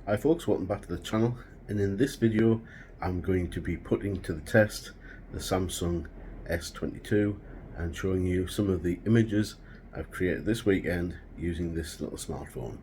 Hi folks, welcome back to the channel, and in this video I'm going to be putting to the test the Samsung S22 and showing you some of the images I've created this weekend using this little smartphone.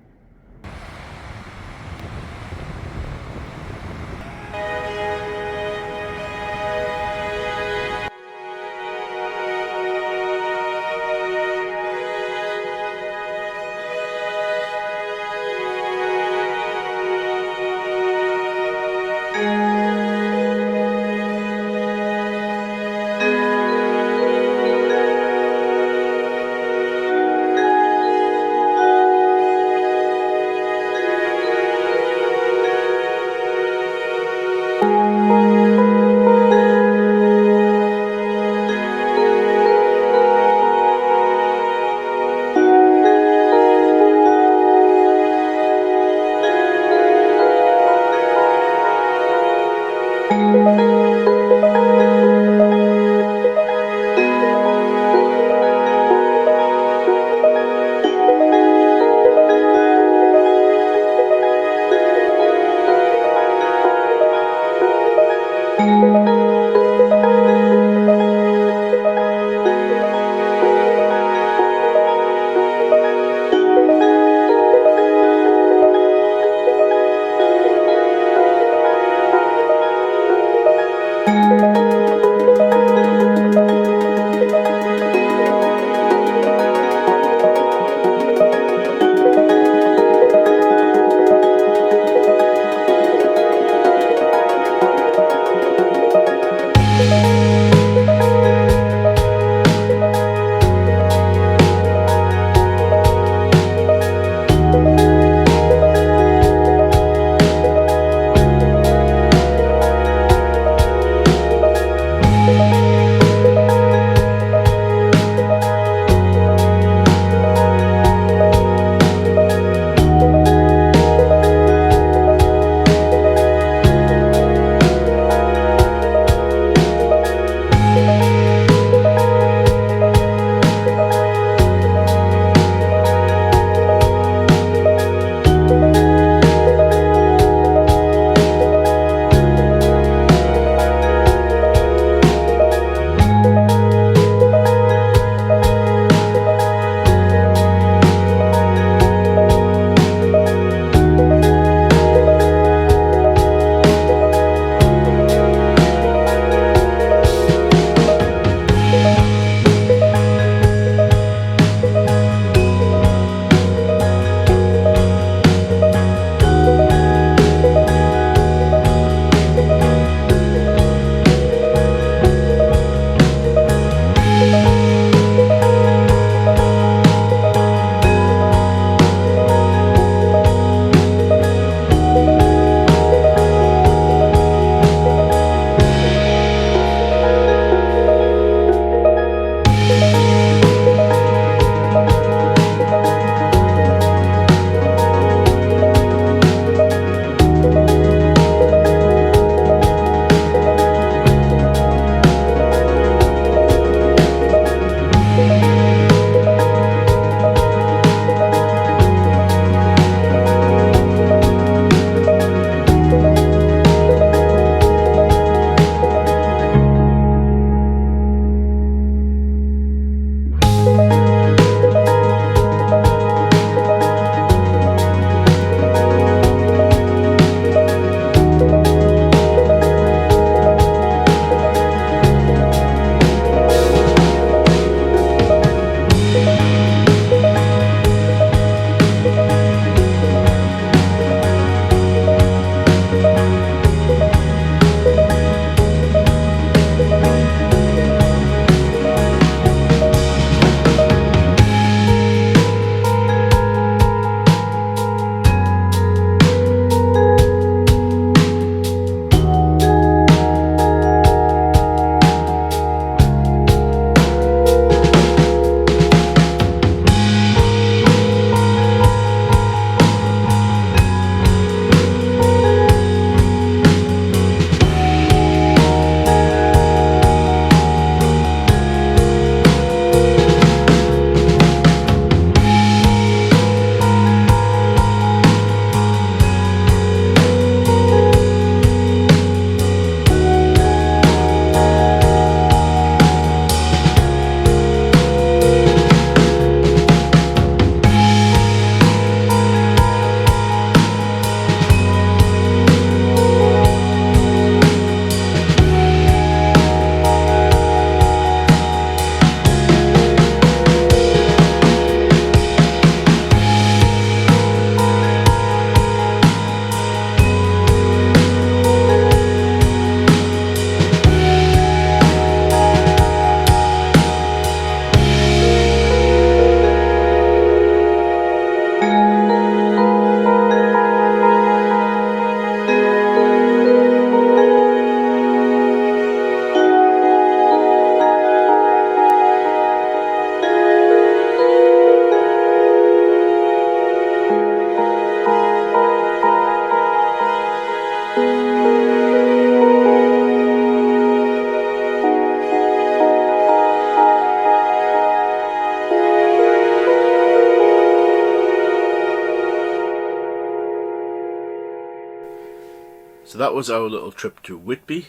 So that was our little trip to Whitby.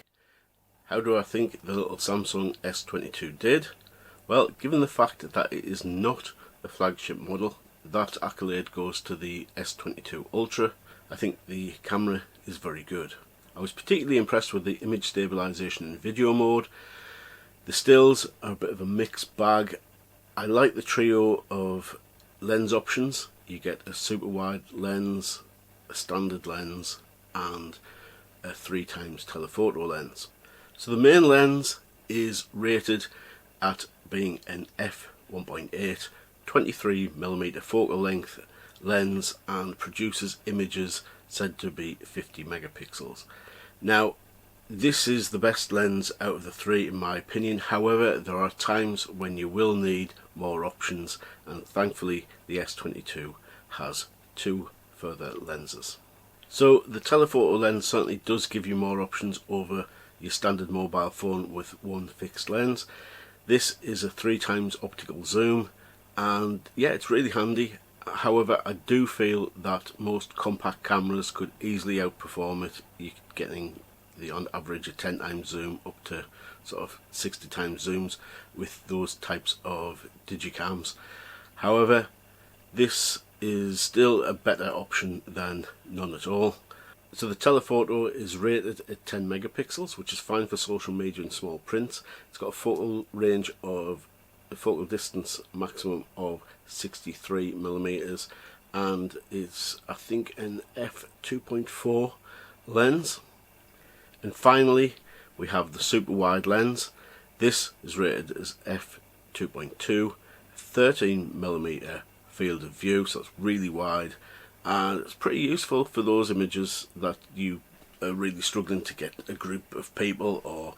How do I think the little Samsung S22 did? Well, given the fact that it is not the flagship model, that accolade goes to the S22 Ultra. I think the camera is very good. I was particularly impressed with the image stabilization in video mode. The stills are a bit of a mixed bag. I like the trio of lens options. You get a super wide lens, a standard lens, and a 3x telephoto lens. So the main lens is rated at being an f1.8 23mm focal length lens and produces images said to be 50 megapixels. Now, this is the best lens out of the three in my opinion. However, there are times when you will need more options, and thankfully the S22 has two further lenses. So the telephoto lens certainly does give you more options over your standard mobile phone with one fixed lens. This is a 3x optical zoom, and yeah, it's really handy. However, I do feel that most compact cameras could easily outperform it. You're getting on average a 10x zoom up to sort of 60x zooms with those types of digicams. However, this is still a better option than none at all. So the telephoto is rated at 10 megapixels, which is fine for social media and small print. It's got a focal range of a focal distance maximum of 63mm, and it's, I think, an f2.4 lens. And finally, we have the super wide lens. This is rated as f2.2, 13mm field of view, so it's really wide, and it's pretty useful for those images that you are really struggling to get a group of people or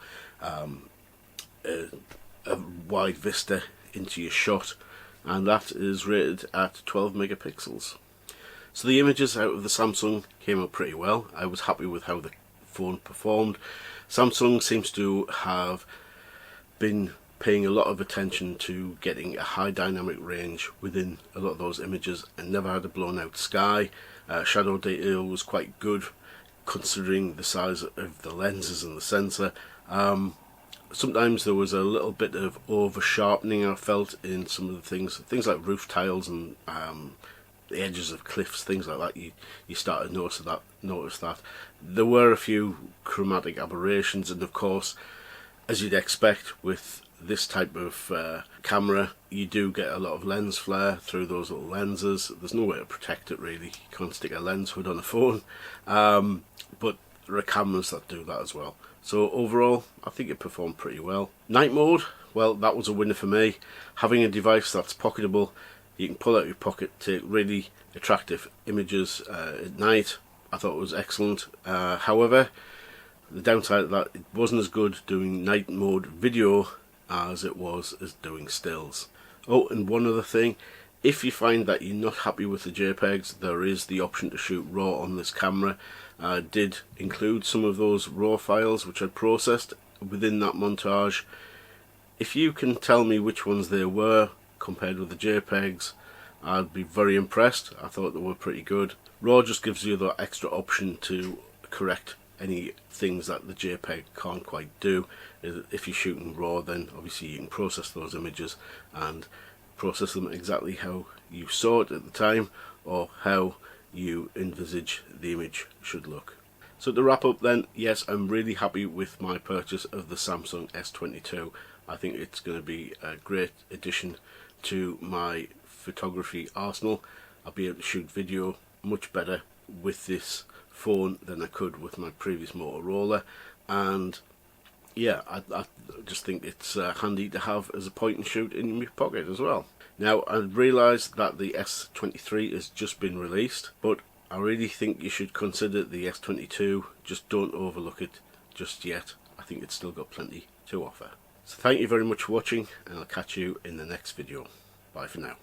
a wide vista into your shot, and that is rated at 12 megapixels. So the images out of the Samsung came out pretty well. I was happy with how the phone performed. Samsung seems to have been paying a lot of attention to getting a high dynamic range within a lot of those images and never had a blown out sky. Shadow detail was quite good considering the size of the lenses and the sensor. Sometimes there was a little bit of over sharpening I felt in some of the things like roof tiles and the edges of cliffs, things like that. You started to notice that there were a few chromatic aberrations, and of course, as you'd expect with this type of camera, you do get a lot of lens flare through those little lenses. There's no way to protect it really. You can't stick a lens hood on a phone, but there are cameras that do that as well. So overall, I think it performed pretty well. Night mode, well, that was a winner for me. Having a device that's pocketable, you can pull out your pocket, take really attractive images at night, I thought it was excellent. However, the downside of that, it wasn't as good doing night mode video as it was as doing stills. Oh, and one other thing, if you find that you're not happy with the JPEGs, there is the option to shoot RAW on this camera. I did include some of those RAW files which I'd processed within that montage. If you can tell me which ones they were compared with the JPEGs, I'd be very impressed. I thought they were pretty good. RAW just gives you the extra option to correct any things that the JPEG can't quite do. If you're shooting RAW, then obviously you can process those images and process them exactly how you saw it at the time or how you envisage the image should look. So to wrap up then, yes, I'm really happy with my purchase of the Samsung S22. I think it's going to be a great addition to my photography arsenal. I'll be able to shoot video much better with this phone than I could with my previous Motorola, and yeah, I just think it's handy to have as a point and shoot in your pocket as well. Now, I realise that the S23 has just been released, but I really think you should consider the S22. Just don't overlook it just yet. I think it's still got plenty to offer. So thank you very much for watching, and I'll catch you in the next video. Bye for now.